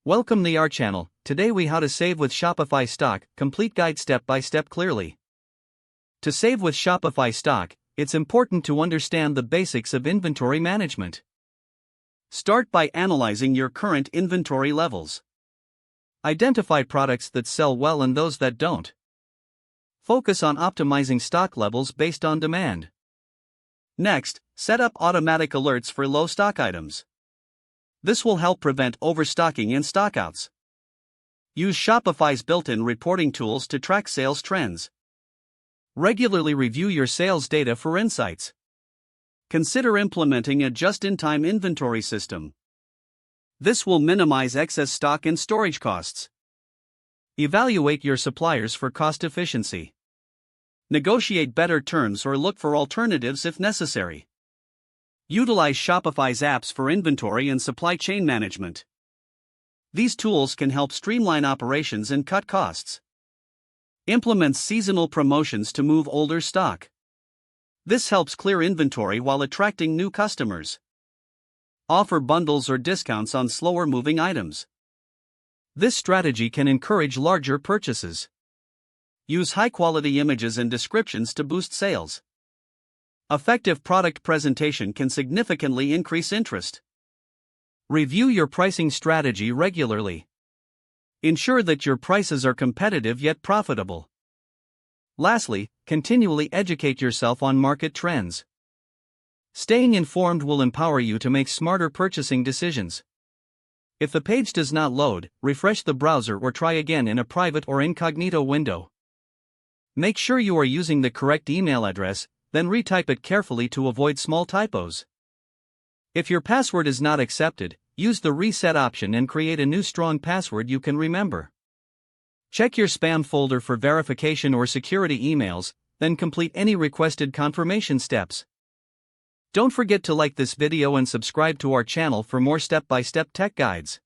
Welcome to our channel. Today we how to save with Shopify Stock, complete guide step by step clearly. To save with Shopify Stock, it's important to understand the basics of inventory management. Start by analyzing your current inventory levels. Identify products that sell well and those that don't. Focus on optimizing stock levels based on demand. Next, set up automatic alerts for low stock items. This will help prevent overstocking and stockouts. Use Shopify's built-in reporting tools to track sales trends. Regularly review your sales data for insights. Consider implementing a just-in-time inventory system. This will minimize excess stock and storage costs. Evaluate your suppliers for cost efficiency. Negotiate better terms or look for alternatives if necessary. Utilize Shopify's apps for inventory and supply chain management. These tools can help streamline operations and cut costs. Implement seasonal promotions to move older stock. This helps clear inventory while attracting new customers. Offer bundles or discounts on slower moving items. This strategy can encourage larger purchases. Use high-quality images and descriptions to boost sales. Effective product presentation can significantly increase interest. Review your pricing strategy regularly. Ensure that your prices are competitive yet profitable. Lastly, continually educate yourself on market trends. Staying informed will empower you to make smarter purchasing decisions. If the page does not load, refresh the browser or try again in a private or incognito window. Make sure you are using the correct email address, then retype it carefully to avoid small typos. If your password is not accepted, use the reset option and create a new strong password you can remember. Check your spam folder for verification or security emails, then complete any requested confirmation steps. Don't forget to like this video and subscribe to our channel for more step-by-step tech guides.